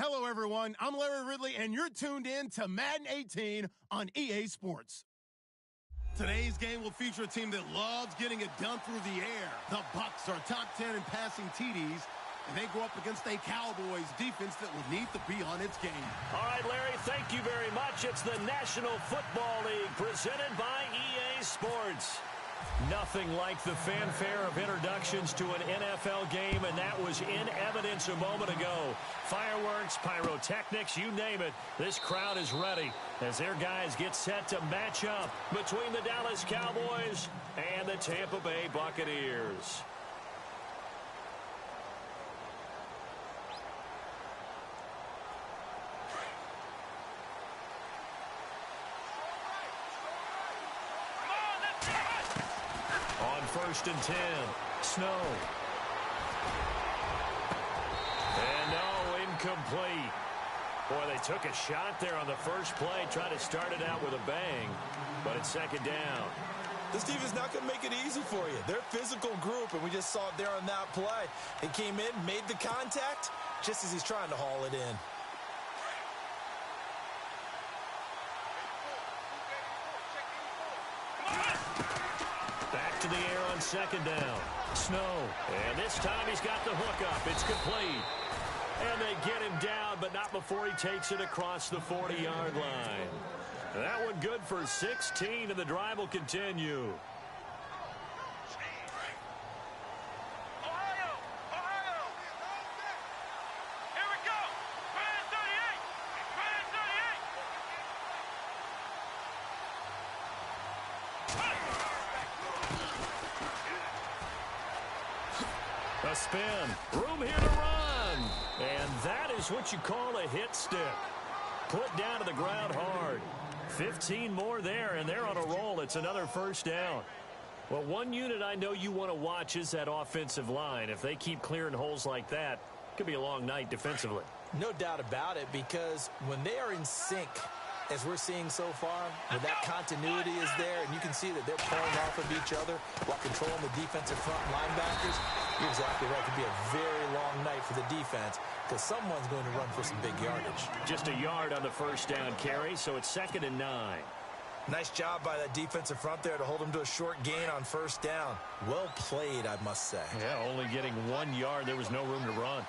Hello, everyone. I'm Larry Ridley, and you're tuned in to Madden 18 on EA Sports. Today's game will feature a team that loves getting it done through the air. The Bucs are top 10 in passing TDs, and they go up against a Cowboys defense that will need to be on its game. All right, Larry, thank you very much. It's the National Football League presented by EA Sports. Nothing like the fanfare of introductions to an NFL game, and that was in evidence a moment ago. Fireworks, pyrotechnics, you name it. This crowd is ready as their guys get set to match up between the Dallas Cowboys and the Tampa Bay Buccaneers. First and 10. Snow. And no, incomplete. Boy, they took a shot there on the first play, tried to start it out with a bang, but it's second down. This team is not going to make it easy for you. They're a physical group, and we just saw it there on that play. He came in, made the contact, just as he's trying to haul it in. To the air on second down. Snow. And this time he's got the hook up. It's complete. And they get him down, but not before he takes it across the 40-yard line. That one good for 16, and the drive will continue. A spin. Room here to run. And that is what you call a hit stick. Put down to the ground hard. 15 more there, and they're on a roll. It's another first down. Well, one unit I know you want to watch is that offensive line. If they keep clearing holes like that, it could be a long night defensively. No doubt about it, because when they are in sync, as we're seeing so far, when that continuity is there, and you can see that they're pulling off of each other while controlling the defensive front linebackers, you're exactly right. It could be a very long night for the defense because someone's going to run for some big yardage. Just a yard on the first down carry, so it's 2nd and 9. Nice job by that defensive front there to hold him to a short gain on first down. Well played, I must say. Yeah, only getting 1 yard. There was no room to run.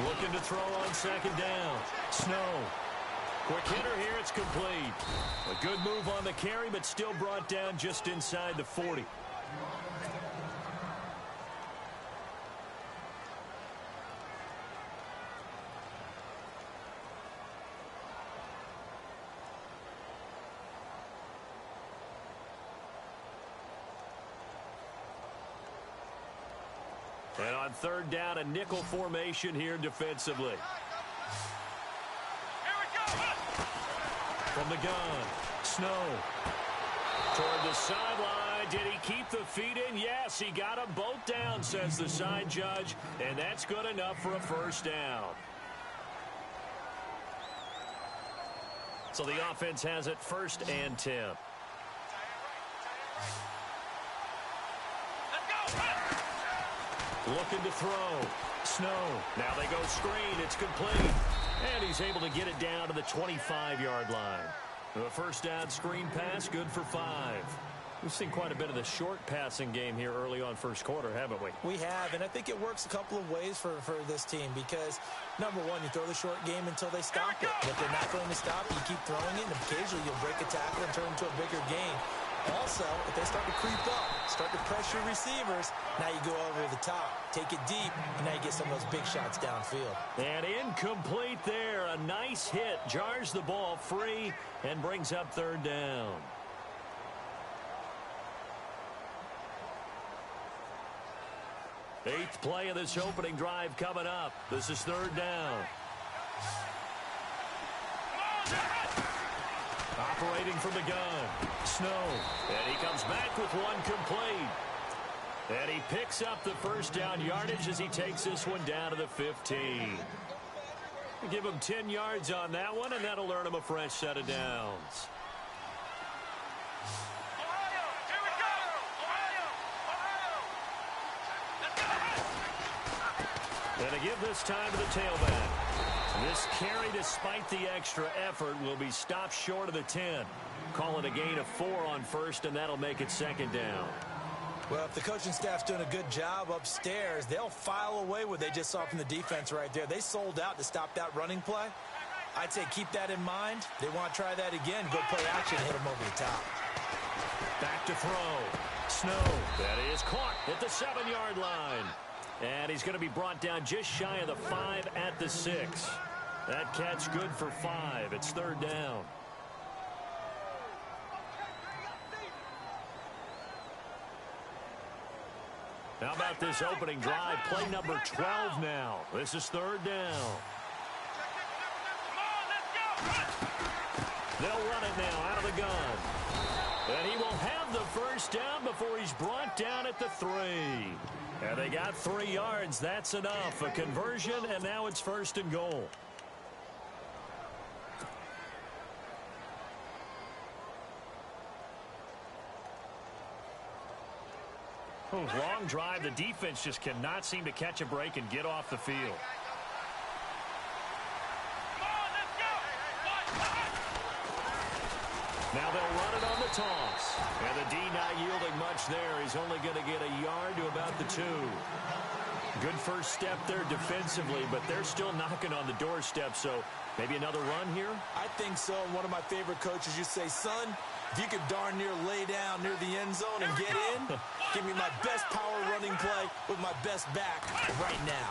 Looking to throw on second down. Snow. Quick hitter here, it's complete. A good move on the carry, but still brought down just inside the 40. And on third down, a nickel formation here defensively. From the gun, Snow. Toward the sideline. Did he keep the feet in? Yes, he got them both down, says the side judge. And that's good enough for a first down. So the offense has it 1st and 10. Looking to throw. Snow. Now they go screen. It's complete. And he's able to get it down to the 25-yard line. The first down screen pass, good for 5. We've seen quite a bit of the short passing game here early on first quarter, haven't we? We have, and I think it works a couple of ways for this team because, number one, you throw the short game until they stop it. If they're not going to stop, you keep throwing it, and occasionally you'll break a tackle and turn it into a bigger gain. Also, if they start to creep up, start to pressure receivers, now you go over the top, take it deep, and now you get some of those big shots downfield. And incomplete there. A nice hit. Jars the ball free and brings up third down. Eighth play of this opening drive coming up. This is third down. Operating from the gun. Snow. And he comes back with one complete. And he picks up the first down yardage as he takes this one down to the 15. Give him 10 yards on that one, and that'll earn him a fresh set of downs. And to give this time to the tailback. This carry, despite the extra effort, will be stopped short of the 10. Call it a gain of 4 on first, and that'll make it second down. Well, if the coaching staff's doing a good job upstairs, they'll file away what they just saw from the defense right there. They sold out to stop that running play. I'd say keep that in mind. They want to try that again. Go play action, hit them over the top. Back to throw. Snow. That is caught at the 7-yard line. And he's going to be brought down just shy of the 5 at the 6. That catch good for 5. It's third down. How about this opening drive? Play number 12 now. This is third down. They'll run it now out of the gun. And he will have the first down before he's brought down at the 3. And they got 3 yards. That's enough. A conversion, and now it's first and goal. Long drive. The defense just cannot seem to catch a break and get off the field. Now they'll run it on the toss. And the D not yielding much there. He's only going to get a yard to about the 2. Good first step there defensively, but they're still knocking on the doorstep, so maybe another run here? I think so. And one of my favorite coaches, you say, son, if you could darn near lay down near the end zone and get in, give me my best power running play with my best back right now.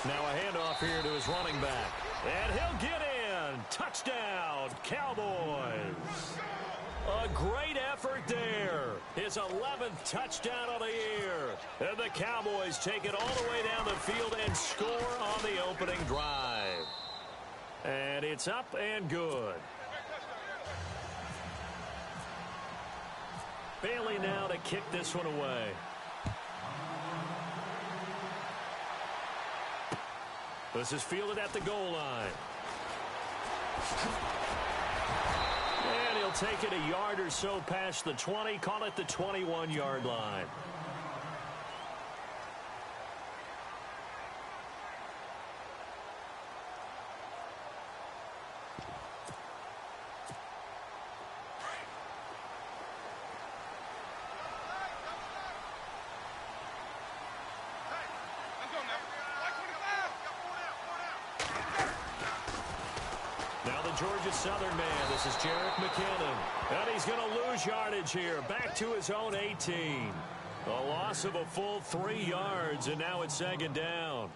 Now a handoff here to his running back. And he'll get in. Touchdown, Cowboys. A great effort there. His 11th touchdown of the year. And the Cowboys take it all the way down the field and score on the opening drive. And it's up and good. Bailey now to kick this one away. This is fielded at the goal line. And he'll take it a yard or so past the 20. Call it the 21-yard line. Georgia Southern man. This is Jerick McKinnon. And he's going to lose yardage here. Back to his own 18. A loss of a full 3 yards, and now it's second down.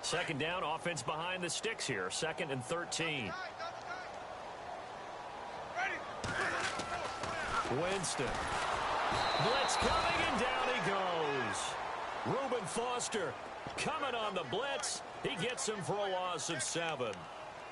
Second down, offense behind the sticks here. 2nd and 13. Winston. Blitz coming, and down he goes. Reuben Foster coming on the blitz. He gets him for a loss of 7.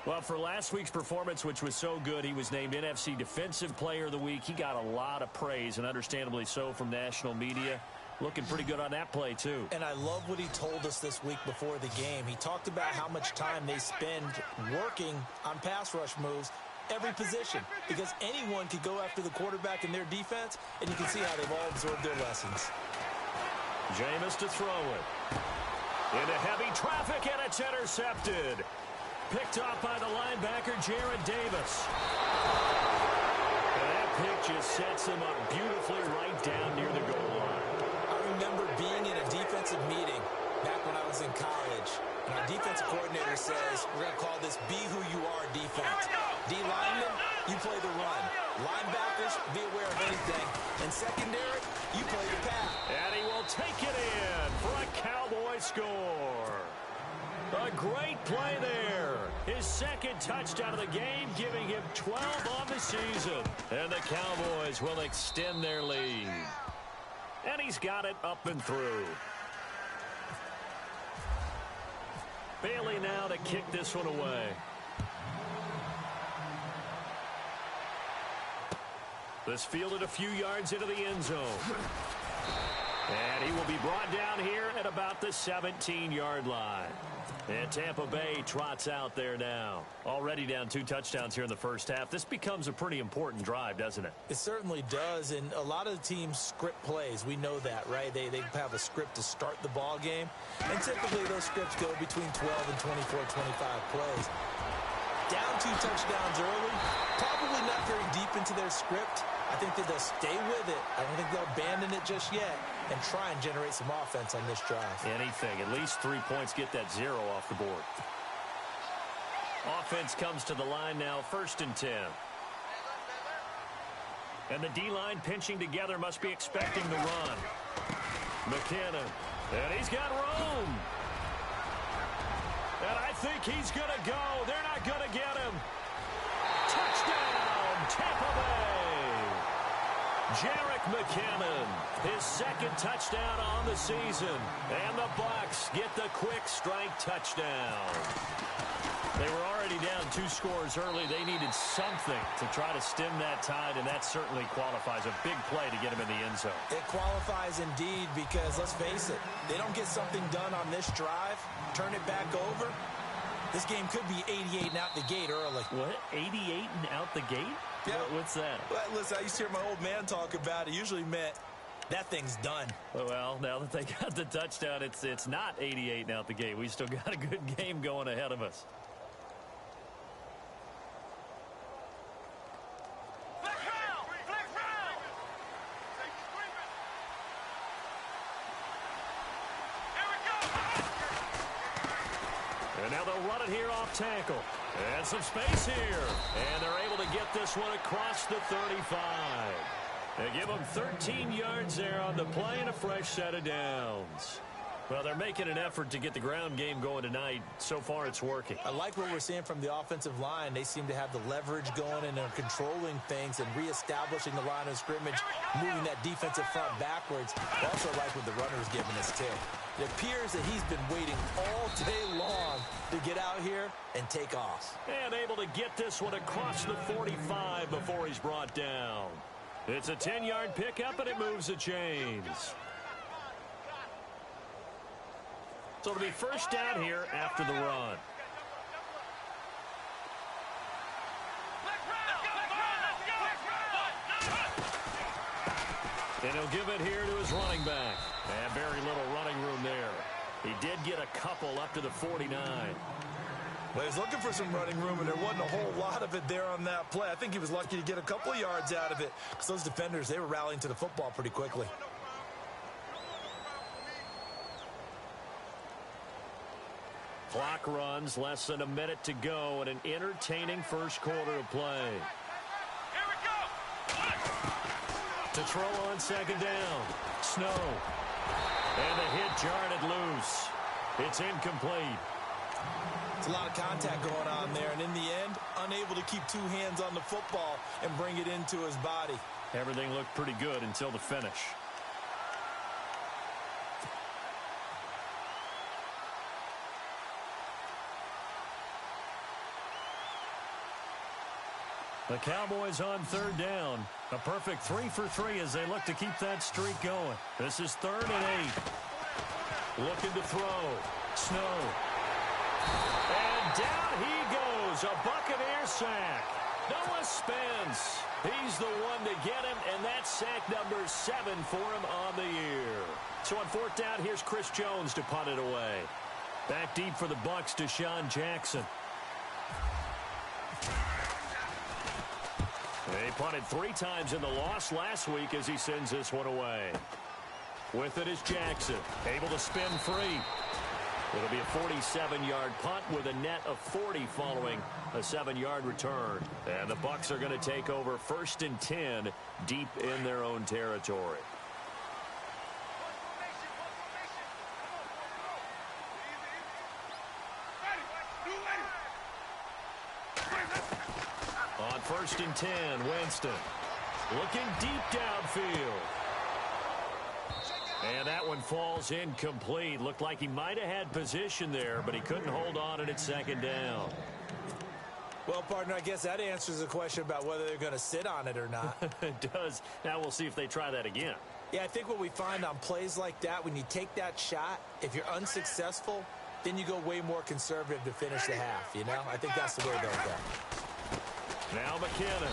Well, for last week's performance, which was so good, he was named NFC Defensive Player of the Week. He got a lot of praise, and understandably so, from national media. Looking pretty good on that play, too. And I love what he told us this week before the game. He talked about how much time they spend working on pass rush moves, every position, because anyone could go after the quarterback in their defense, and you can see how they've all absorbed their lessons. Jameis to throw it. Into heavy traffic, and it's intercepted. Picked off by the linebacker, Jared Davis. And that pick just sets him up beautifully right down near the goal line. I remember being in a defensive meeting back when I was in college, and our defensive coordinator says, we're going to call this Be Who You Are defense. D linemen, you play the run. Linebackers, be aware of anything. And secondary, you play the pass. And he will take it in for a Cowboy score. A great play there. His 2nd touchdown of the game, giving him 12 on the season. And the Cowboys will extend their lead. And he's got it up and through. Bailey now to kick this one away. This fielded a few yards into the end zone. And he will be brought down here at about the 17-yard line. And Tampa Bay trots out there now. Already down 2 touchdowns here in the first half. This becomes a pretty important drive, doesn't it? It certainly does, and a lot of the teams script plays. We know that, right? They have a script to start the ball game, and typically those scripts go between 12 and 24, 25 plays. Down 2 touchdowns early, probably not very deep into their script. I think that they'll stay with it. I don't think they'll abandon it just yet and try and generate some offense on this drive. Anything. At least 3 points, get that 0 off the board. Offense comes to the line now, 1st and 10. And the D-line pinching together must be expecting the run. McKinnon. And he's got room. And I think he's going to go. They're not going to get him. Touchdown, Tampa Bay. Jerick McKinnon, his 2nd touchdown on the season. And the Bucs get the quick strike touchdown. They were already down 2 scores early. They needed something to try to stem that tide, and that certainly qualifies. A big play to get him in the end zone. It qualifies indeed because, let's face it, they don't get something done on this drive, turn it back over, this game could be 88 and out the gate early. What? 88 and out the gate? Yeah. What's that? Well, listen, I used to hear my old man talk about it. Usually meant that thing's done. Well, now that they got the touchdown, it's not 88 and out the gate. We still got a good game going ahead of us. And now they'll run it here off tackle. And some space here. And they're able to get this one across the 35. They give them 13 yards there on the play and a fresh set of downs. Well, they're making an effort to get the ground game going tonight. So far, it's working. I like what we're seeing from the offensive line. They seem to have the leverage going and are controlling things and reestablishing the line of scrimmage, moving that defensive front backwards. I also like what the runner is giving us, too. It appears that he's been waiting all day long to get out here and take off. And able to get this one across the 45 before he's brought down. It's a 10-yard pickup, and it moves the chains. So it'll be first down here after the run. And he'll give it here to his running back. And very little running room there. He did get a couple up to the 49. Well, he was looking for some running room, and there wasn't a whole lot of it there on that play. I think he was lucky to get a couple of yards out of it because those defenders, they were rallying to the football pretty quickly. Clock runs, less than a minute to go, and an entertaining first quarter of play. Here we go. To throw on 2nd down. Snow. And the hit jarred it loose. It's incomplete. It's a lot of contact going on there, and in the end, unable to keep 2 hands on the football and bring it into his body. Everything looked pretty good until the finish. The Cowboys on 3rd down. A perfect 3 for 3 as they look to keep that streak going. This is 3rd and 8. Looking to throw. Snow. And down he goes. A Buccaneer sack. Noah Spence. He's the one to get him, and that's sack number 7 for him on the year. So on 4th down, here's Chris Jones to punt it away. Back deep for the Bucs, Deshaun Jackson. They punted 3 times in the loss last week as he sends this one away. With it is Jackson, able to spin free. It'll be a 47-yard punt with a net of 40 following a 7-yard return. And the Bucs are going to take over 1st and 10 deep in their own territory. On 1st and 10, Winston looking deep downfield. And that one falls incomplete. Looked like he might have had position there, but he couldn't hold on and it's 2nd down. Well, partner, I guess that answers the question about whether they're going to sit on it or not. It does. Now we'll see if they try that again. Yeah, I think what we find on plays like that, when you take that shot, if you're unsuccessful, then you go way more conservative to finish the half, you know? I think that's the way they'll go. Now McKinnon.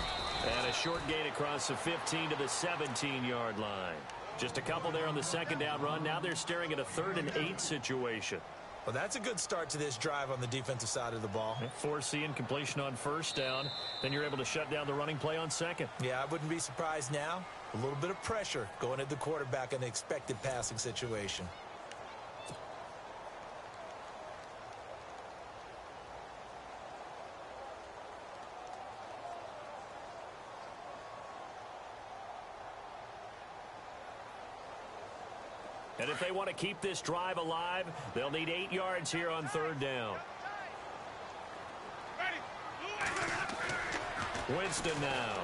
And a short gain across the 15 to the 17-yard line. Just a couple there on the second down run. Now they're staring at a 3rd and 8 situation. Well, that's a good start to this drive on the defensive side of the ball. Foreseeing completion on first down. Then you're able to shut down the running play on second. Yeah, I wouldn't be surprised now. A little bit of pressure going at the quarterback in the expected passing situation. And if they want to keep this drive alive, they'll need 8 yards here on 3rd down. Winston now.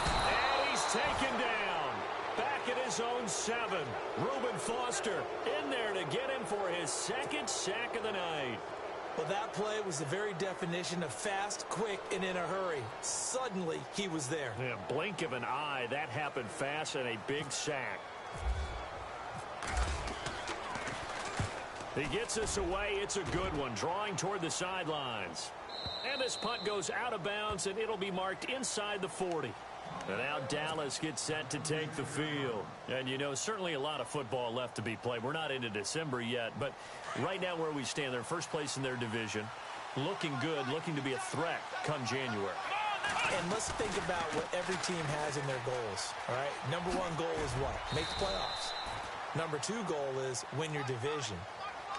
And he's taken down. Back at his own 7. Reuben Foster in there to get him for his 2nd sack of the night. Well, that play was the very definition of fast, quick, and in a hurry. Suddenly, he was there. Yeah, blink of an eye. That happened fast and a big sack. He gets us away. It's a good one. Drawing toward the sidelines. And this punt goes out of bounds, and it'll be marked inside the 40. And now Dallas gets set to take the field. And, you know, certainly a lot of football left to be played. We're not into December yet, but right now where we stand, they're first place in their division. Looking good, looking to be a threat come January. And let's think about what every team has in their goals, all right? Number 1 goal is what? Make the playoffs. Number 2 goal is win your division.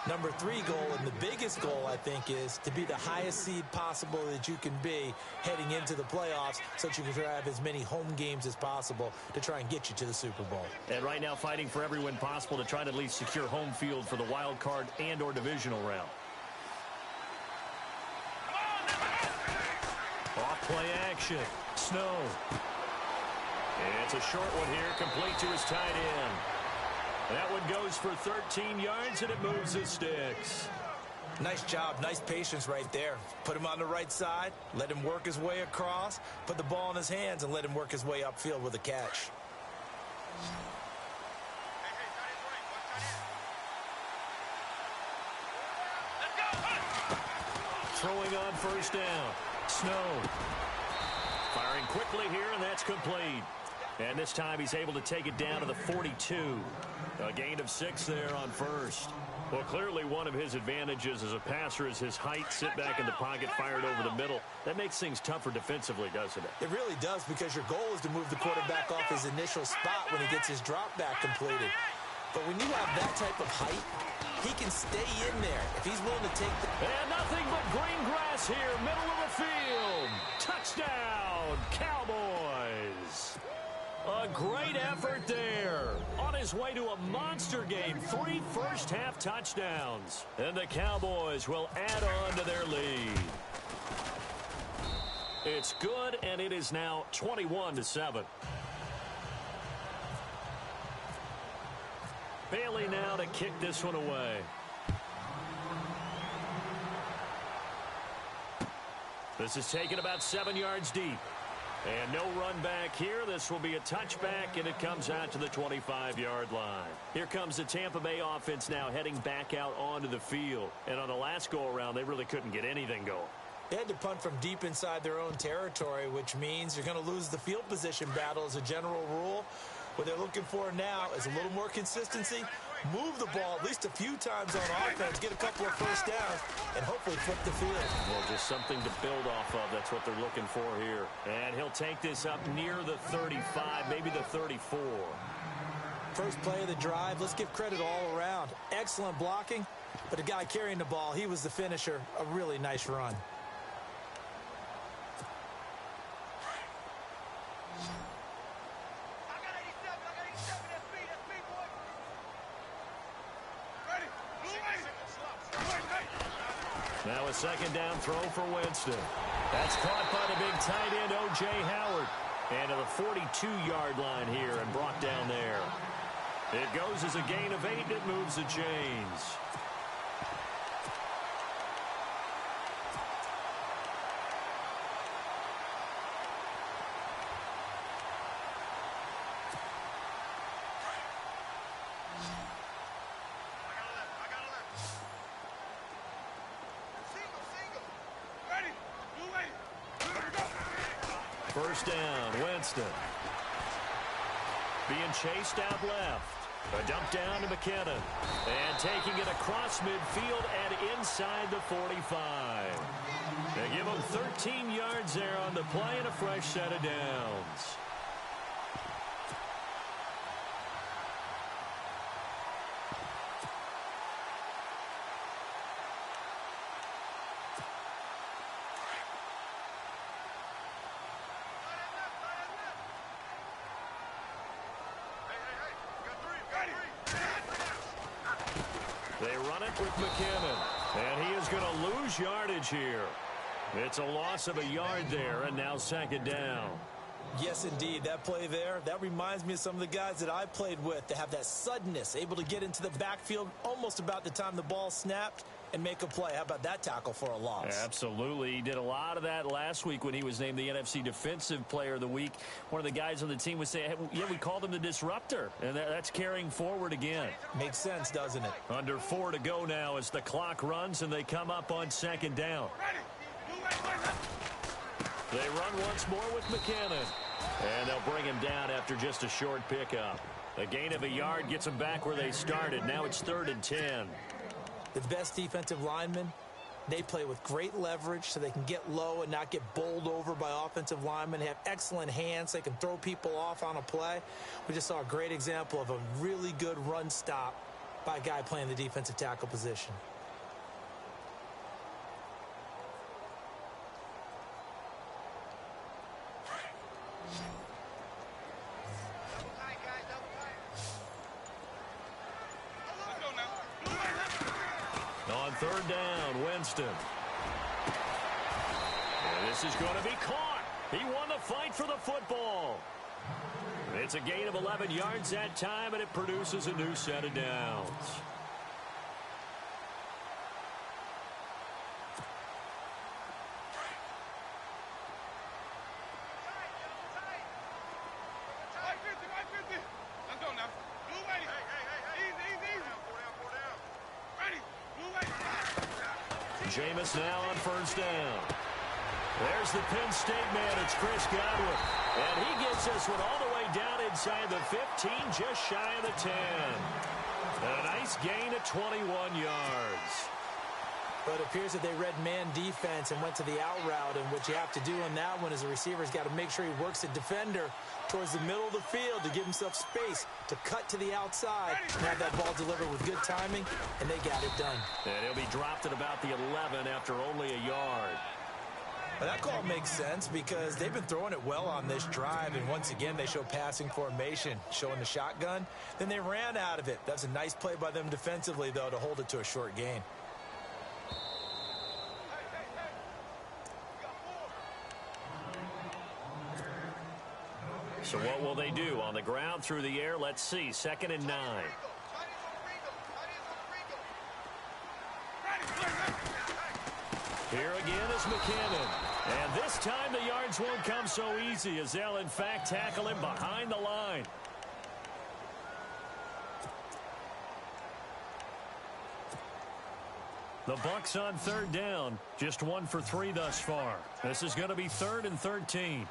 Number 3 goal, and the biggest goal, I think, is to be the highest seed possible that you can be heading into the playoffs so that you can have as many home games as possible to try and get you to the Super Bowl. And right now fighting for every win possible to try to at least secure home field for the wild card and or divisional round. Off play action. Snow. And it's a short one here, complete to his tight end. That one goes for 13 yards, and it moves the sticks. Nice job. Nice patience right there. Put him on the right side, let him work his way across, put the ball in his hands, and let him work his way upfield with a catch. Throwing on first down. Snow. Firing quickly here, and that's complete. And this time he's able to take it down to the 42. A gain of 6 there on first. Well, clearly one of his advantages as a passer is his height. Sit back in the pocket, fired over the middle. That makes things tougher defensively, doesn't it? It really does, because your goal is to move the quarterback off his initial spot when he gets his drop back completed. But when you have that type of height, he can stay in there if he's willing to take the... And nothing but green grass here, middle of the field. Touchdown, Cowboys. A great effort there. On his way to a monster game, 3 first-half touchdowns. And the Cowboys will add on to their lead. It's good, and it is now 21-7. Bailey now to kick this one away. This is taken about 7 yards deep. And no run back here. This will be a touchback, and it comes out to the 25-yard line. Here comes the Tampa Bay offense now heading back out onto the field. And on the last go-around, they really couldn't get anything going. They had to punt from deep inside their own territory, which means you're going to lose the field position battle as a general rule. What they're looking for now is a little more consistency, move the ball at least a few times on offense, get a couple of first downs, and hopefully flip the field. Well, just something to build off of. That's what they're looking for here. And he'll take this up near the 35, maybe the 34. First play of the drive, let's give credit all around. Excellent blocking, but the guy carrying the ball, he was the finisher. A really nice run. Now a second down throw for Winston. That's caught by the big tight end, O.J. Howard. And to the 42-yard line here and brought down there. It goes as a gain of 8, and it moves the chains. First down, Winston. Being chased out left. A dump down to McKinnon. And taking it across midfield and inside the 45. They give him 13 yards there on the play and a fresh set of downs. They run it with McKinnon, and he is going to lose yardage here. It's a loss of a yard there, and now second down. Yes, indeed. That play there, that reminds me of some of the guys that I played with. They have that suddenness, able to get into the backfield almost about the time the ball snapped and make a play. How about that tackle for a loss? Absolutely. He did a lot of that last week when he was named the NFC Defensive Player of the Week. One of the guys on the team was saying, hey, yeah, we called him the disruptor, and that's carrying forward again. Makes sense, doesn't it? Under 4 to go now as the clock runs, and they come up on second down. They run once more with McKinnon, and they'll bring him down after just a short pickup. A gain of a yard gets them back where they started. Now it's 3rd and 10. The best defensive linemen, they play with great leverage so they can get low and not get bowled over by offensive linemen. They have excellent hands. They can throw people off on a play. We just saw a great example of a really good run stop by a guy playing the defensive tackle position. On 3rd down, Winston. And this is going to be caught. He won the fight for the football. It's a gain of 11 yards that time, and it produces a new set of downs. Jameis now on 1st down. There's the Penn State man. It's Chris Godwin. And he gets this one all the way down inside the 15, just shy of the 10. And a nice gain of 21 yards. But it appears that they read man defense and went to the out route. And what you have to do on that one is the receiver's got to make sure he works the defender towards the middle of the field to give himself space to cut to the outside and have that ball delivered with good timing, and they got it done. And he'll be dropped at about the 11 after only a yard. Well, that call makes sense because they've been throwing it well on this drive, and once again they show passing formation, showing the shotgun. Then they ran out of it. That's a nice play by them defensively, though, to hold it to a short gain. So what will they do? On the ground, through the air, let's see. 2nd and 9. Here again is McKinnon. And this time the yards won't come so easy as they'll, in fact, tackle him behind the line. The Bucs on 3rd down. Just 1 for 3 thus far. This is going to be 3rd and 13.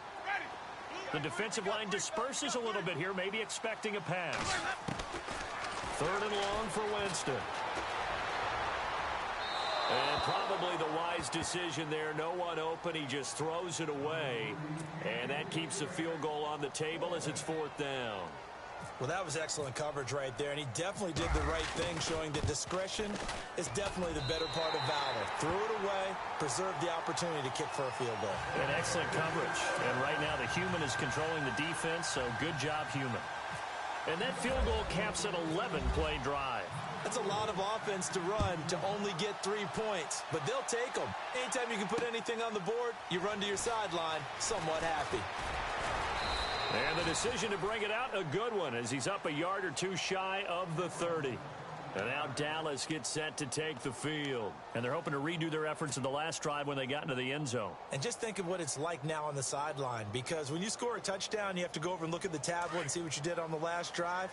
The defensive line disperses a little bit here, maybe expecting a pass. 3rd and long for Winston. And probably the wise decision there. No one open. He just throws it away. And that keeps the field goal on the table as it's 4th down. Well, that was excellent coverage right there, and he definitely did the right thing, showing that discretion is definitely the better part of valor. Threw it away, preserved the opportunity to kick for a field goal. And excellent coverage. And right now the human is controlling the defense, so good job, human. And that field goal caps an 11-play drive. That's a lot of offense to run to only get 3 points, but they'll take them. Anytime you can put anything on the board, you run to your sideline somewhat happy. And the decision to bring it out, a good one, as he's up a yard or 2 shy of the 30. And now Dallas gets set to take the field. And they're hoping to redo their efforts in the last drive when they got into the end zone. And just think of what it's like now on the sideline, because when you score a touchdown, you have to go over and look at the tablet and see what you did on the last drive.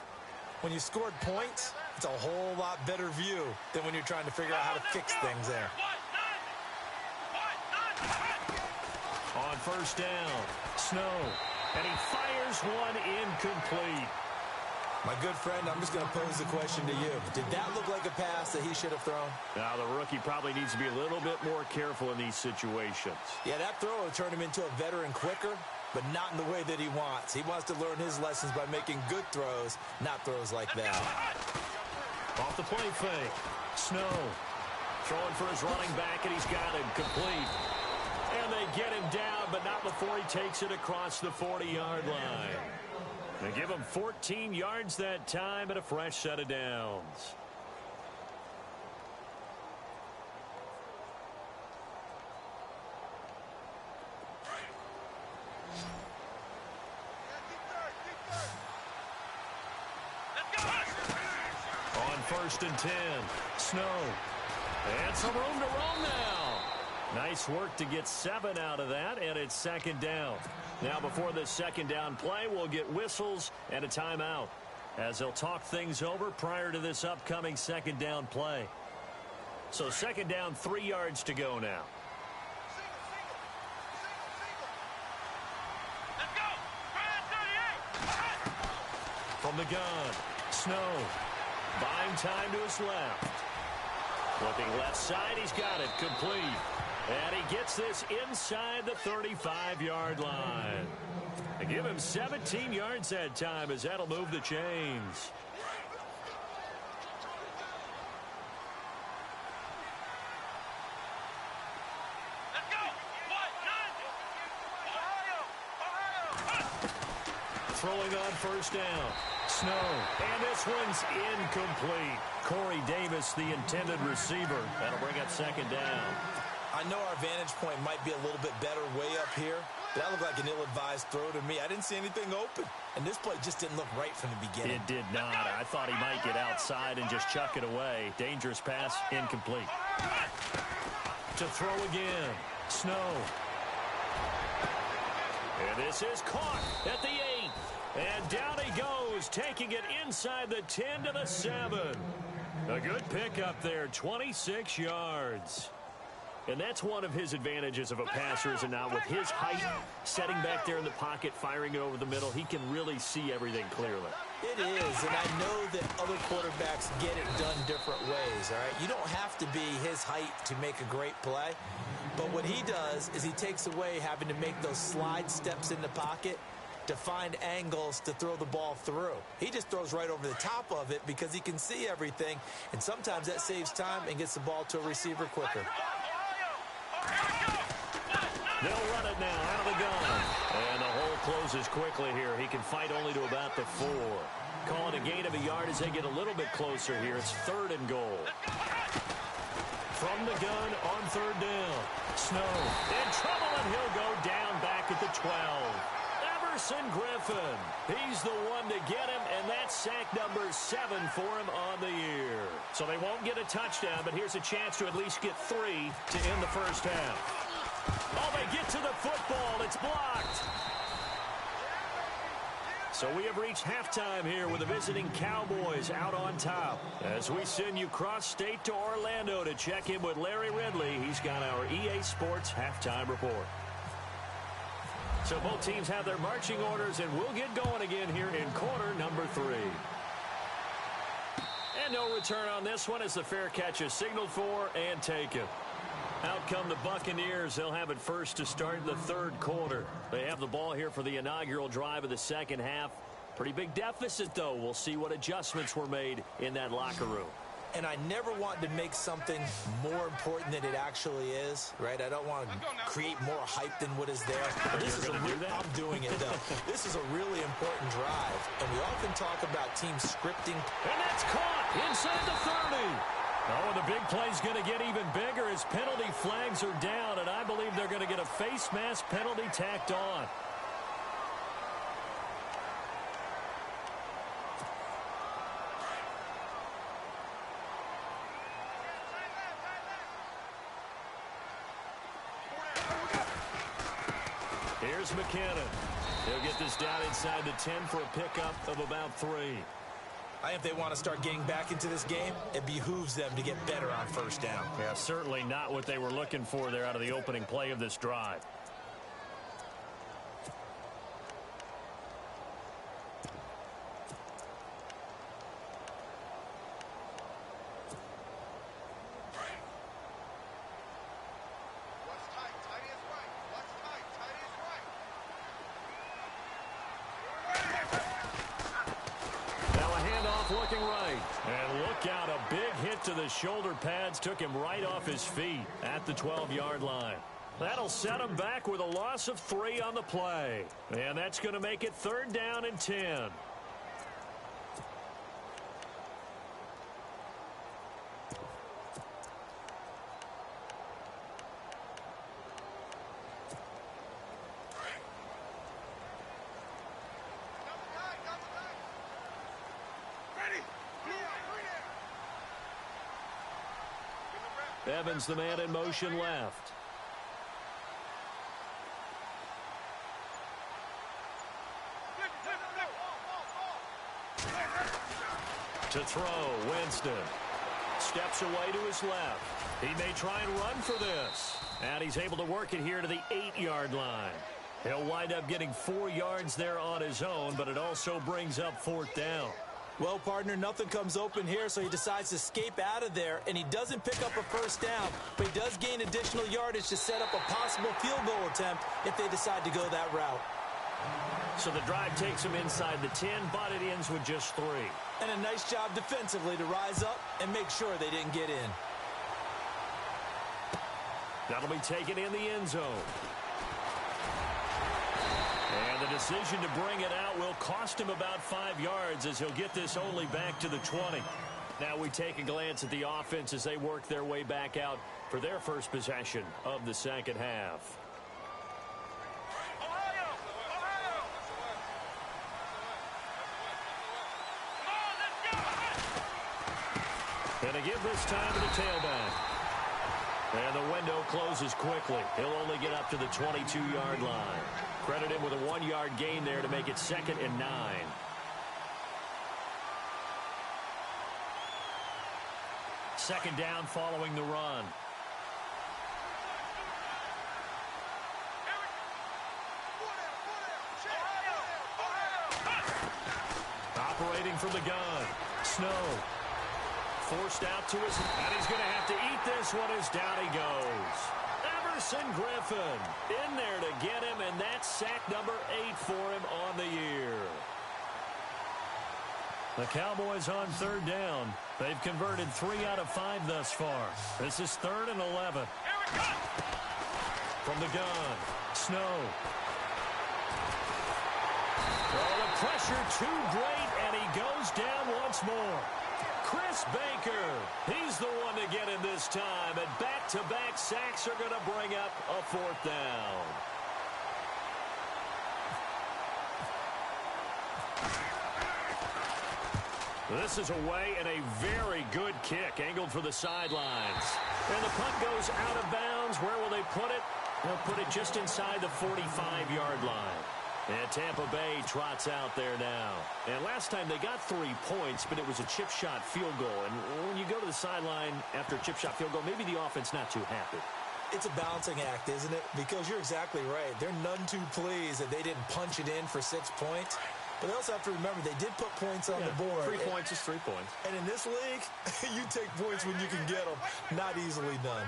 When you scored points, it's a whole lot better view than when you're trying to figure out how to fix things there. On first down. Snow. And he fires one incomplete. My good friend, I'm just going to pose the question to you. Did that look like a pass that he should have thrown? Now, the rookie probably needs to be a little bit more careful in these situations. Yeah, that throw will turn him into a veteran quicker, but not in the way that he wants. He wants to learn his lessons by making good throws, not throws like that. Off the play fake. Snow throwing for his running back, and he's got him complete. And they get him down, but not before he takes it across the 40-yard line. They give him 14 yards that time and a fresh set of downs. On 1st and 10, Snow. And some room to roam now. Nice work to get 7 out of that, and it's 2nd down. Now, before this 2nd down play, we'll get whistles and a timeout as they'll talk things over prior to this upcoming 2nd down play. So 2nd down, 3 yards to go now. Let's go. From the gun, Snow. Buying time to his left. Looking left side, he's got it complete. And he gets this inside the 35-yard line. They give him 17 yards that time as that'll move the chains. Let's go. Throwing on 1st down. Snow. And this one's incomplete. Corey Davis, the intended receiver. That'll bring up 2nd down. I know our vantage point might be a little bit better way up here, but that looked like an ill-advised throw to me. I didn't see anything open, and this play just didn't look right from the beginning. It did not. I thought he might get outside and just chuck it away. Dangerous pass, incomplete. To throw again, Snow. And this is caught at the 8. And down he goes, taking it inside the 10 to the 7. A good pickup there, 26 yards. And that's one of his advantages of a passer, is it not? With his height, setting back there in the pocket, firing it over the middle, he can really see everything clearly. It is, and I know that other quarterbacks get it done different ways, all right? You don't have to be his height to make a great play, but what he does is he takes away having to make those slide steps in the pocket to find angles to throw the ball through. He just throws right over the top of it because he can see everything, and sometimes that saves time and gets the ball to a receiver quicker. They'll run it now out of the gun. And the hole closes quickly here. He can fight only to about the 4. Calling a gain of a yard as they get a little bit closer here. It's 3rd and goal. From the gun on 3rd down. Snow in trouble, and he'll go down back at the 12. Everson Griffin. He's the one to get him, and that's sack number 7 for him on the year. So they won't get a touchdown, but here's a chance to at least get 3 to end the first half. Oh, they get to the football. It's blocked. So we have reached halftime here with the visiting Cowboys out on top. As we send you cross-state to Orlando to check in with Larry Ridley, he's got our EA Sports halftime report. So both teams have their marching orders, and we'll get going again here in quarter number 3. And no return on this one as the fair catch is signaled for and taken. Out come the Buccaneers. They'll have it first to start the 3rd quarter. They have the ball here for the inaugural drive of the 2nd half. Pretty big deficit, though. We'll see what adjustments were made in that locker room. And I never want to make something more important than it actually is, right? I don't want to create more hype than what is there. This is I'm doing it, though. This is a really important drive, and we often talk about teams scripting. And that's caught inside the 30. Oh, and the big play's going to get even bigger as penalty flags are down, and I believe they're going to get a face mask penalty tacked on. Here's McKinnon. He'll get this down inside the 10 for a pickup of about 3. I think if they want to start getting back into this game, it behooves them to get better on 1st down. Yeah, certainly not what they were looking for there out of the opening play of this drive. the shoulder pads took him right off his feet at the 12-yard line. That'll set him back with a loss of 3 on the play. And that's going to make it 3rd down and 10. Evans, the man in motion left. To throw, Winston. Steps away to his left. He may try and run for this. And he's able to work it here to the 8-yard line. He'll wind up getting 4 yards there on his own, but it also brings up 4th down. Well, partner, nothing comes open here, so he decides to escape out of there, and he doesn't pick up a 1st down, but he does gain additional yardage to set up a possible field goal attempt if they decide to go that route. So the drive takes him inside the 10, but it ends with just 3. And a nice job defensively to rise up and make sure they didn't get in. That'll be taken in the end zone. And the decision to bring it out will cost him about 5 yards as he'll get this only back to the 20. Now we take a glance at the offense as they work their way back out for their first possession of the second half. And a give this time to the tailback. And the window closes quickly. He'll only get up to the 22-yard line. Credit him with a 1-yard gain there to make it 2nd and 9. Second down following the run. Operating from the gun. Snow. Forced out to his, and he's going to have to eat this one as down he goes. Everson Griffin in there to get him, and that's sack number 8 for him on the year. The Cowboys on 3rd down. They've converted 3 out of 5 thus far. This is 3rd and 11. From the gun, Snow. Oh, the pressure too great, and he goes down once more. Chris Baker, he's the one to get him this time, and back-to-back sacks are going to bring up a 4th down. This is away and a very good kick, angled for the sidelines. And the punt goes out of bounds. Where will they put it? They'll put it just inside the 45-yard line. And Tampa Bay trots out there now. And last time they got 3 points, but it was a chip shot field goal. And when you go to the sideline after a chip shot field goal, maybe the offense not too happy. It's a balancing act, isn't it? Because you're exactly right. They're none too pleased that they didn't punch it in for 6 points. But they also have to remember they did put points on the board. 3 points is 3 points. And in this league, you take points when you can get them. Not easily done.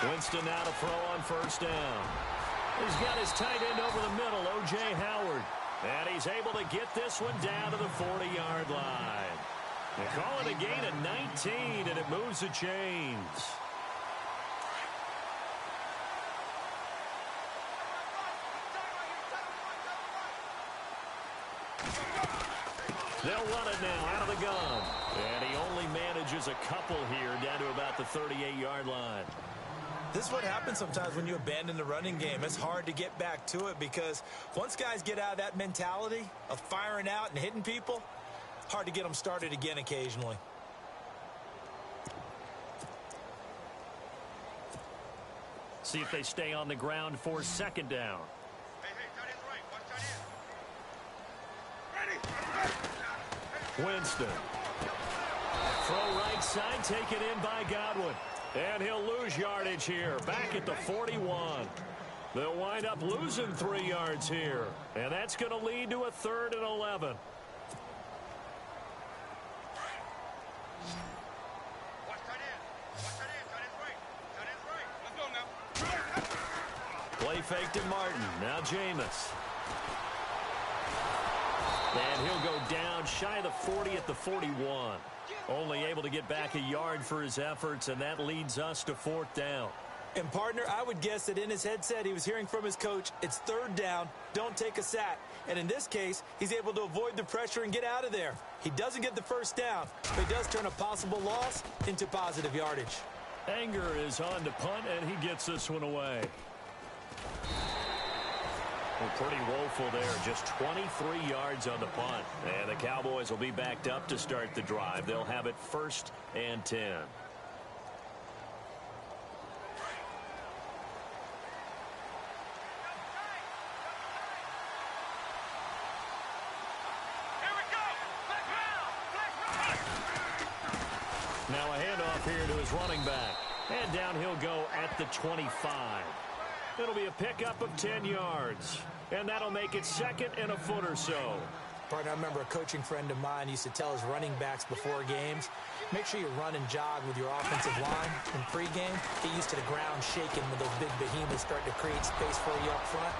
Winston now to throw on 1st down. He's got his tight end over the middle, O.J. Howard. And he's able to get this one down to the 40-yard line. They call it a gain of 19, and it moves the chains. They'll run it now out of the gun. And he only manages a couple here down to about the 38-yard line. This is what happens sometimes when you abandon the running game. It's hard to get back to it because once guys get out of that mentality of firing out and hitting people, hard to get them started again occasionally. See if they stay on the ground for 2nd down. Winston. Throw right side, taken in by Godwin. And he'll lose yardage here, back at the 41. They'll wind up losing 3 yards here. And that's going to lead to a 3rd and 11. Play fake to Martin. Now Jameis. And he'll go down shy of the 40 at the 41. Only able to get back a yard for his efforts, and that leads us to 4th down. And, partner, I would guess that in his headset he was hearing from his coach, it's 3rd down, don't take a sack. And in this case, he's able to avoid the pressure and get out of there. He doesn't get the 1st down, but he does turn a possible loss into positive yardage. Anger is on to punt, and he gets this one away. Well, pretty woeful there. Just 23 yards on the punt. And the Cowboys will be backed up to start the drive. They'll have it 1st and 10. Now a handoff here to his running back. And down he'll go at the 25. It'll be a pickup of 10 yards. And that'll make it 2nd and a foot or so. Partner, I remember a coaching friend of mine used to tell his running backs before games, make sure you run and jog with your offensive line in pregame. Get used to the ground shaking when those big behemoths start to create space for you up front.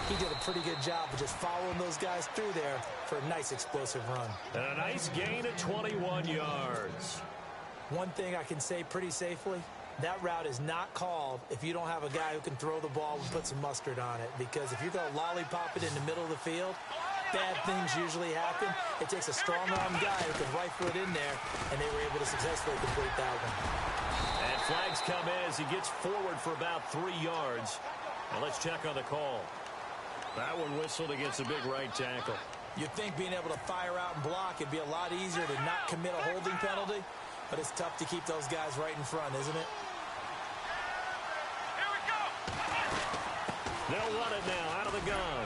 He did a pretty good job of just following those guys through there for a nice explosive run. And a nice gain of 21 yards. One thing I can say pretty safely, that route is not called if you don't have a guy who can throw the ball and put some mustard on it. Because if you're going to lollipop it in the middle of the field, bad things usually happen. It takes a strong-arm guy who can rifle it in there, and they were able to successfully complete that one. And flags come in as he gets forward for about 3 yards. And let's check on the call. That one whistled against a big right tackle. You'd think being able to fire out and block it'd be a lot easier to not commit a holding penalty, but it's tough to keep those guys right in front, isn't it? Here we go. They'll run it now out of the gun.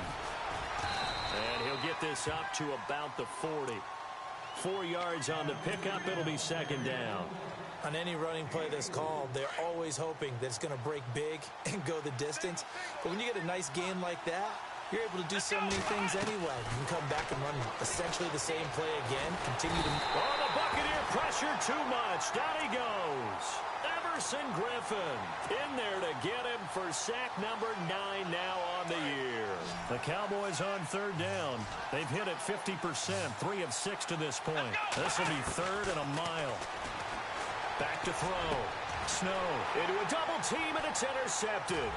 And he'll get this up to about the 40. 4 yards on the pickup. It'll be 2nd down. On any running play that's called, they're always hoping that it's going to break big and go the distance. But when you get a nice gain like that, you're able to do so many things anyway. You can come back and run essentially the same play again. Continue to... Oh, the Buccaneer pressure too much. Down he goes. Everson Griffin in there to get him for sack number 9 now on the year. The Cowboys on 3rd down. They've hit it 50%, 3 of 6 to this point. This will be 3rd and a mile. Back to throw. Snow into a double team, and it's intercepted.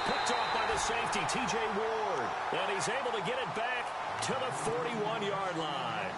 Picked off by the safety, T.J. Ward. And he's able to get it back to the 41-yard line.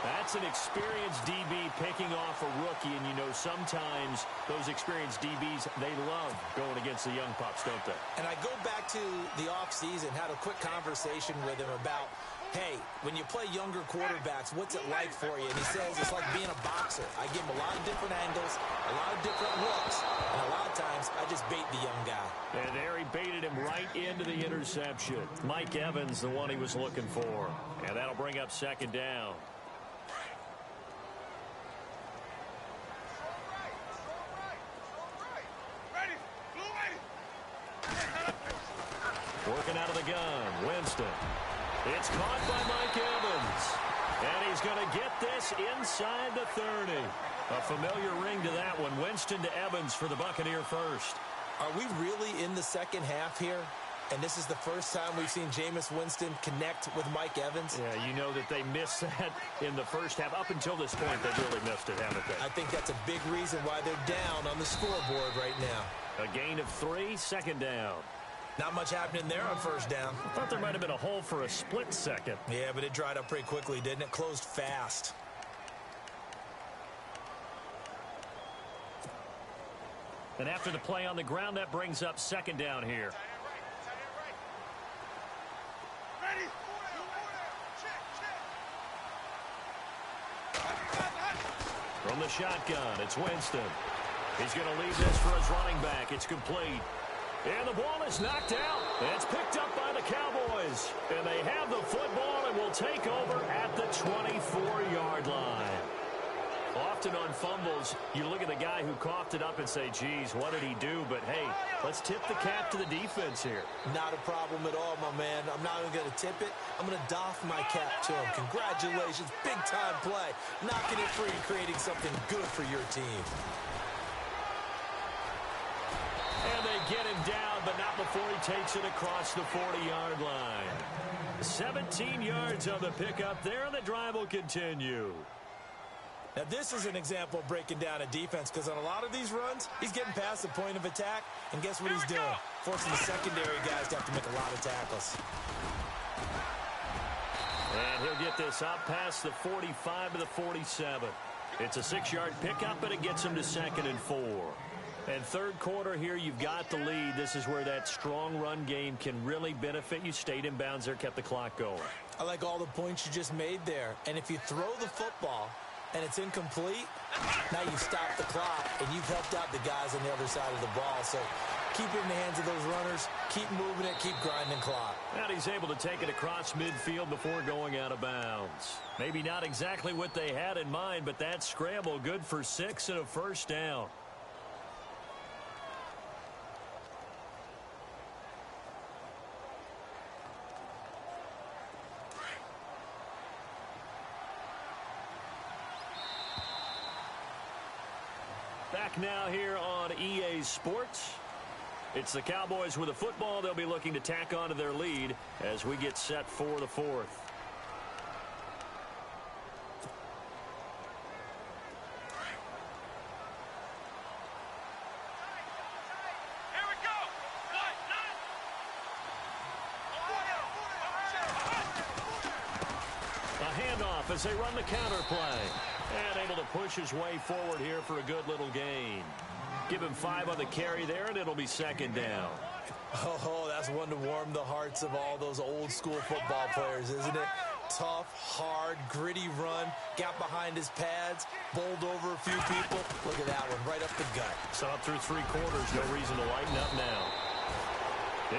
That's an experienced DB picking off a rookie, and you know sometimes those experienced DBs, they love going against the young pups, don't they? And I go back to the offseason, had a quick conversation with him about, hey, when you play younger quarterbacks, what's it like for you? And he says it's like being a boxer. I give him a lot of different angles, a lot of different looks, and a lot of times I just bait the young guy. And there he baited him right into the interception. Mike Evans, the one he was looking for. And that'll bring up 2nd down. Working out of the gun, Winston. It's caught by Mike Evans. And he's going to get this inside the 30. A familiar ring to that one. Winston to Evans for the Buccaneer first. Are we really in the second half here? And this is the first time we've seen Jameis Winston connect with Mike Evans? Yeah, you know that they missed that in the first half. Up until this point, they've really missed it, haven't they? I think that's a big reason why they're down on the scoreboard right now. A gain of 3, 2nd down. Not much happening there on 1st down. I thought there might have been a hole for a split second. Yeah, but it dried up pretty quickly, didn't it? Closed fast. And after the play on the ground, that brings up 2nd down here. From the shotgun, it's Winston. He's going to leave this for his running back. It's complete. And the ball is knocked out. It's picked up by the Cowboys. And they have the football and will take over at the 24-yard line. Often on fumbles, you look at the guy who coughed it up and say, geez, what did he do? But, hey, let's tip the cap to the defense here. Not a problem at all, my man. I'm not even going to tip it. I'm going to doff my cap to him. Congratulations. Big-time play. Knocking it free and creating something good for your team. And they get him down, but not before he takes it across the 40-yard line. 17 yards on the pickup there, and the drive will continue. Now, this is an example of breaking down a defense, because on a lot of these runs, he's getting past the point of attack, and guess what he's doing? Forcing the secondary guys to have to make a lot of tackles. And he'll get this up past the 45 to the 47. It's a 6-yard pickup, but it gets him to 2nd and 4. And third quarter here, you've got the lead. This is where that strong run game can really benefit you. Stayed in bounds there, kept the clock going. I like all the points you just made there. And if you throw the football and it's incomplete, now you stop the clock and you've helped out the guys on the other side of the ball. So keep it in the hands of those runners. Keep moving it. Keep grinding clock. And he's able to take it across midfield before going out of bounds. Maybe not exactly what they had in mind, but that scramble good for 6 and a first down. Back now here on EA Sports. It's the Cowboys with a football. They'll be looking to tack onto their lead as we get set for the fourth. Here we go. A handoff as they run the counter play. And able to push his way forward here for a good little gain. Give him 5 on the carry there, and it'll be 2nd down. Oh, that's one to warm the hearts of all those old school football players, isn't it? Tough, hard, gritty run. Got behind his pads, bowled over a few people. Look at that one, right up the gut. Saw it through 3 quarters. No reason to lighten up now.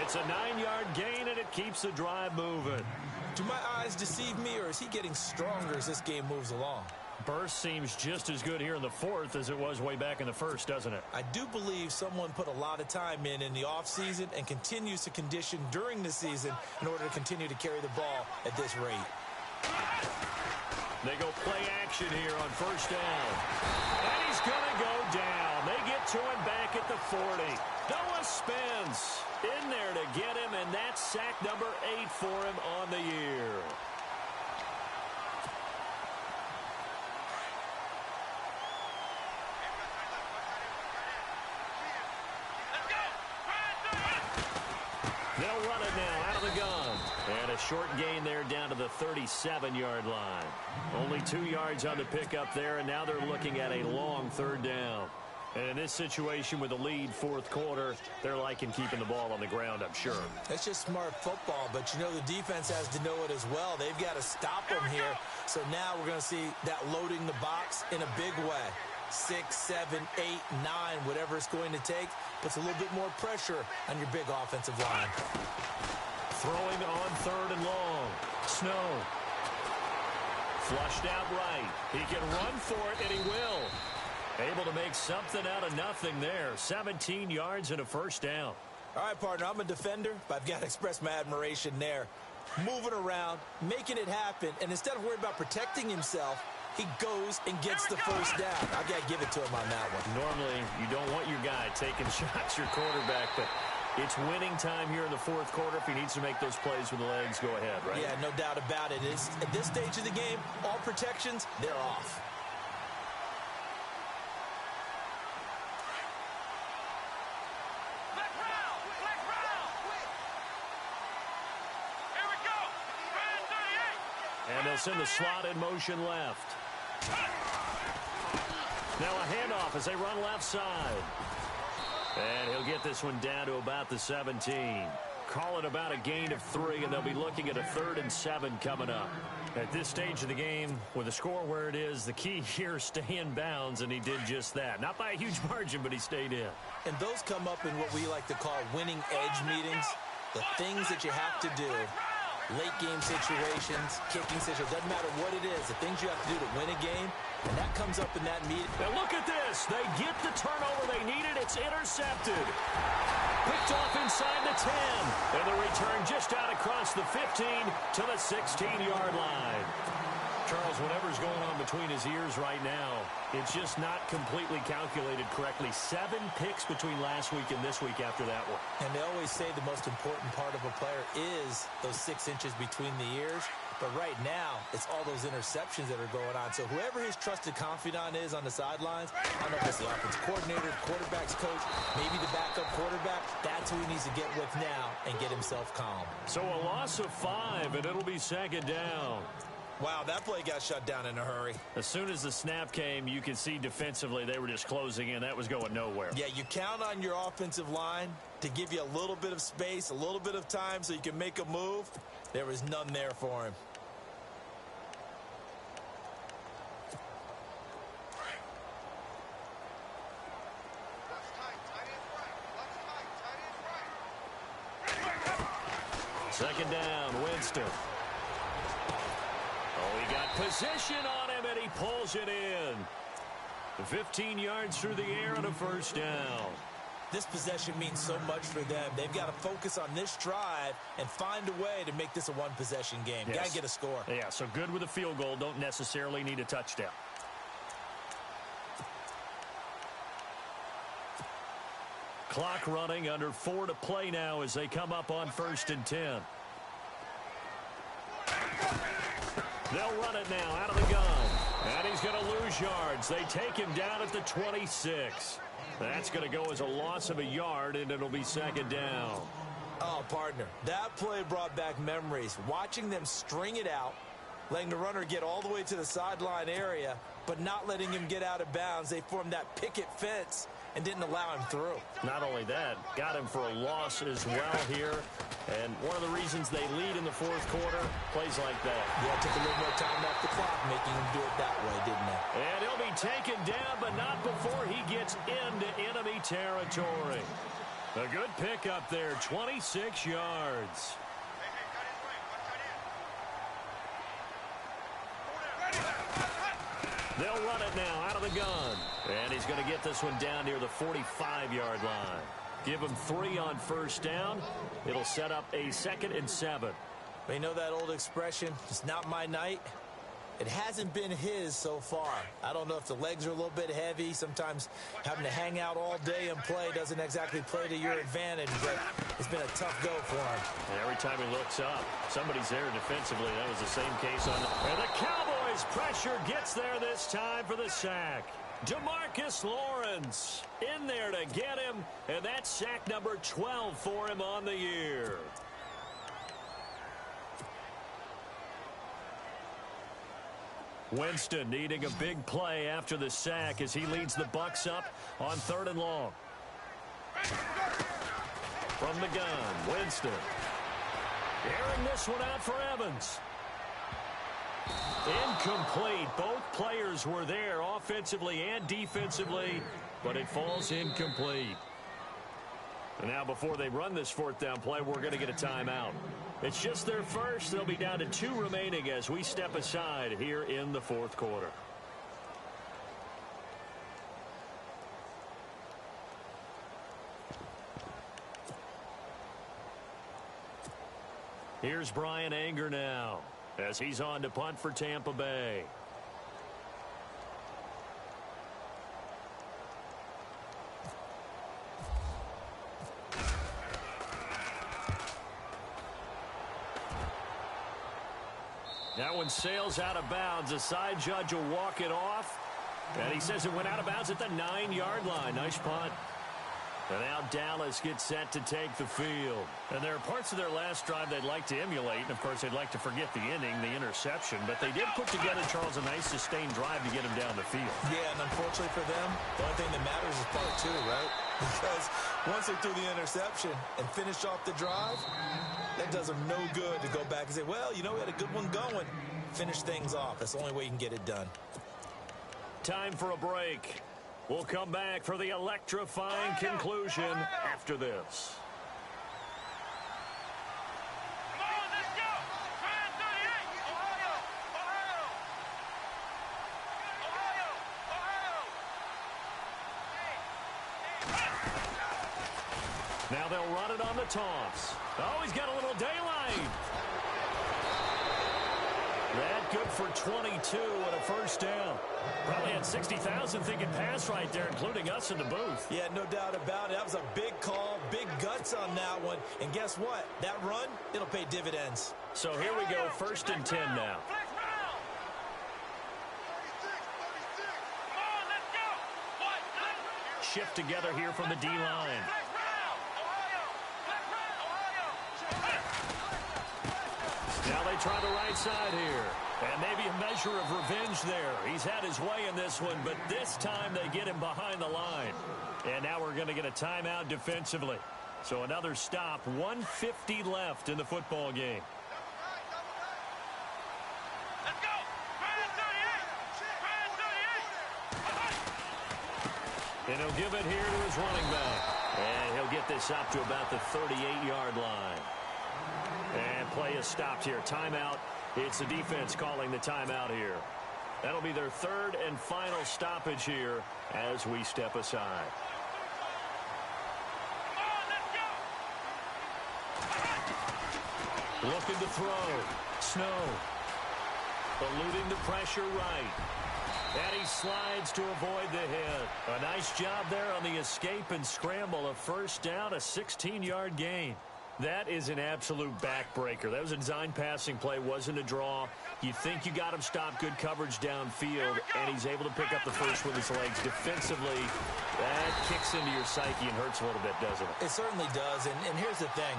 It's a 9-yard gain, and it keeps the drive moving. Do my eyes deceive me, or is he getting stronger as this game moves along? Burst seems just as good here in the fourth as it was way back in the first, doesn't it? I do believe someone put a lot of time in the offseason and continues to condition during the season in order to continue to carry the ball at this rate. They go play action here on first down. And he's going to go down. They get to him back at the 40. Noah spins in there to get him, and that's sack number 8 for him on the year. They'll run it now out of the gun. And a short gain there down to the 37-yard line. Only 2 yards on the pickup there, and now they're looking at a long 3rd down. And in this situation with a lead fourth quarter, they're liking keeping the ball on the ground, I'm sure. That's just smart football, but you know the defense has to know it as well. They've got to stop them here. So now we're going to see that loading the box in a big way. 6, 7, 8, 9, whatever it's going to take, puts a little bit more pressure on your big offensive line. Throwing on 3rd and long. Snow. Flushed out right. He can run for it, and he will. Able to make something out of nothing there. 17 yards and a first down. All right, partner, I'm a defender, but I've got to express my admiration there. Moving around, making it happen, and instead of worrying about protecting himself, he goes and gets the first down. I've got to give it to him on that one. Normally, you don't want your guy taking shots, your quarterback, but it's winning time here in the fourth quarter. If he needs to make those plays with the legs, go ahead, right? Yeah, no doubt about it. At this stage of the game, all protections, they're off. Here we go. And they'll send the slot in motion left. Now a handoff as they run left side. And he'll get this one down to about the 17. Call it about a gain of 3, and they'll be looking at a 3rd and 7 coming up. At this stage of the game, with the score where it is, the key here is stay in bounds, and he did just that. Not by a huge margin, but he stayed in. And those come up in what we like to call winning edge meetings. The things that you have to do. Late game situations, kicking situations, doesn't matter what it is, the things you have to do to win a game, and that comes up in that meeting. Now look at this. They get the turnover they needed. It's intercepted. Picked off inside the 10. And the return just out across the 15 to the 16-yard line. Charles, whatever's going on between his ears right now, it's just not completely calculated correctly. 7 picks between last week and this week after that one. And they always say the most important part of a player is those 6 inches between the ears. But right now, it's all those interceptions that are going on. So whoever his trusted confidant is on the sidelines, I don't know if it's the offense coordinator, quarterback's coach, maybe the backup quarterback, that's who he needs to get with now and get himself calm. So a loss of 5, and it'll be second down. Wow, that play got shut down in a hurry. As soon as the snap came, you could see defensively they were just closing in. That was going nowhere. Yeah, you count on your offensive line to give you a little bit of space, a little bit of time so you can make a move. There was none there for him. Second down, Winston. Oh, he got position on him, and he pulls it in. 15 yards through the air and a first down. This possession means so much for them. They've got to focus on this drive and find a way to make this a one-possession game. Yes. Got to get a score. Yeah, so good with a field goal. Don't necessarily need a touchdown. Clock running, under 4 to play now as they come up on 1st and 10. They'll run it now out of the gun. And he's going to lose yards. They take him down at the 26. That's going to go as a loss of a yard, and it'll be second down. Oh, partner, that play brought back memories. Watching them string it out, letting the runner get all the way to the sideline area, but not letting him get out of bounds. They formed that picket fence and didn't allow him through. Not only that, got him for a loss as well here. And one of the reasons they lead in the 4th quarter, plays like that. Yeah, took a little more time off the clock, making him do it that way, didn't it? And he'll be taken down, but not before he gets into enemy territory. A good pickup there, 26 yards. They'll run it now out of the gun. And he's going to get this one down near the 45-yard line. Give him 3 on first down. It'll set up a 2nd and 7. You know that old expression, it's not my night? It hasn't been his so far. I don't know if the legs are a little bit heavy. Sometimes having to hang out all day and play doesn't exactly play to your advantage, but it's been a tough go for him. And every time he looks up, somebody's there defensively. That was the same case on. And the Cowboys pressure gets there this time for the sack. DeMarcus Lawrence in there to get him, and that's sack number 12 for him on the year. Winston needing a big play after the sack as he leads the Bucs up on 3rd and long. From the gun, Winston. Airing this one out for Evans. Incomplete. Both players were there offensively and defensively, but it falls incomplete. And now before they run this 4th down play, we're going to get a timeout. It's just their first. They'll be down to 2 remaining as we step aside here in the 4th quarter. Here's Brian Anger now as he's on to punt for Tampa Bay. That one sails out of bounds. The side judge will walk it off. And he says it went out of bounds at the 9-yard line. Nice punt. And now Dallas gets set to take the field. And there are parts of their last drive they'd like to emulate. And, of course, they'd like to forget the inning, the interception. But they did put together, Charles, a nice sustained drive to get him down the field. Yeah, and unfortunately for them, the only thing that matters is part 2, right? Because once they threw the interception and finished off the drive, that does them no good to go back and say, well, you know, we had a good one going. Finish things off. That's the only way you can get it done. Time for a break. We'll come back for the electrifying conclusion after this. Come on, let's go! 38! Ohio! Ohio! Ohio! Now they'll run it on the toss. Oh, he's got a little daylight. That good for 22 and a first down. Probably had 60,000 thinking pass right there, including us in the booth. Yeah, no doubt about it. That was a big call, big guts on that one. And guess what? That run, it'll pay dividends. So here we go, 1st and 10 now. Shift together here from the D-line. Now they try the right side here. And maybe a measure of revenge there. He's had his way in this one, but this time they get him behind the line. And now we're going to get a timeout defensively. So another stop, 1:50 left in the football game. Let's go! And he'll give it here to his running back. And he'll get this up to about the 38-yard line. And play is stopped here. Timeout. It's the defense calling the timeout here. That'll be their 3rd and final stoppage here as we step aside. Looking to throw. Snow. Eluding the pressure right. And he slides to avoid the hit. A nice job there on the escape and scramble. A first down, a 16-yard gain. That is an absolute backbreaker. That was a design passing play, wasn't a draw. You think you got him stopped, good coverage downfield, and he's able to pick up the first with his legs. Defensively, that kicks into your psyche and hurts a little bit, doesn't it? It certainly does, and here's the thing.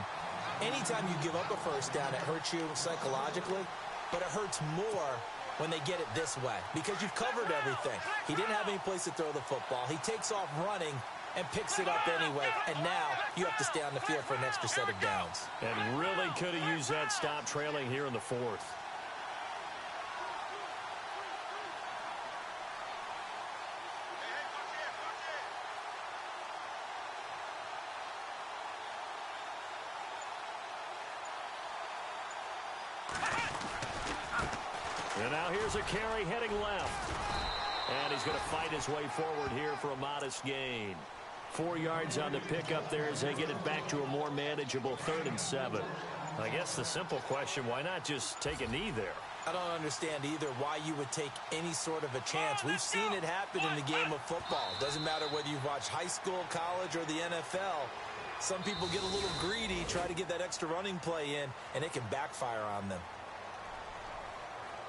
Anytime you give up a first down, it hurts you psychologically, but it hurts more when they get it this way because you've covered everything. He didn't have any place to throw the football. He takes off running and picks it up anyway, and now you have to stay on the field for an extra set of downs. And really could have used that stop trailing here in the 4th. And now here's a carry heading left. And he's going to fight his way forward here for a modest gain. 4 yards on the pickup there as they get it back to a more manageable 3rd and 7. I guess the simple question, why not just take a knee there? I don't understand either why you would take any sort of a chance. We've seen it happen in the game of football. Doesn't matter whether you've watched high school, college, or the NFL. Some people get a little greedy, try to get that extra running play in, and it can backfire on them.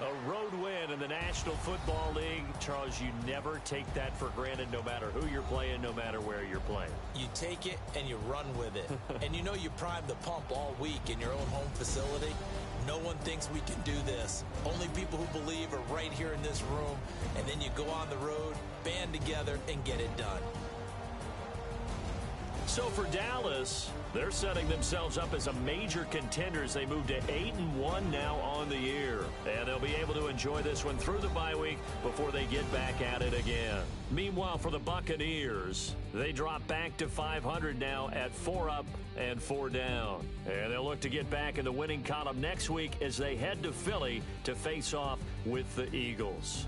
A road win in the National Football League. Charles, you never take that for granted no matter who you're playing, no matter where you're playing. You take it and you run with it. And you know you primed the pump all week in your own home facility. No one thinks we can do this. Only people who believe are right here in this room. And then you go on the road, band together, and get it done. So for Dallas, they're setting themselves up as a major contender as they move to 8-1 now on the year. And they'll be able to enjoy this one through the bye week before they get back at it again. Meanwhile, for the Buccaneers, they drop back to 500 now at 4 up and 4 down. And they'll look to get back in the winning column next week as they head to Philly to face off with the Eagles.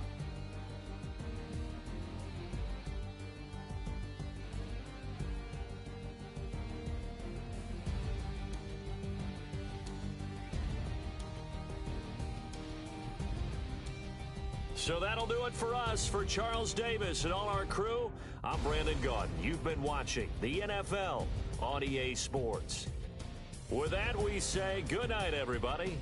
So that'll do it for us. For Charles Davis and all our crew, I'm Brandon Gaudin. You've been watching the NFL on EA Sports. With that, we say good night, everybody.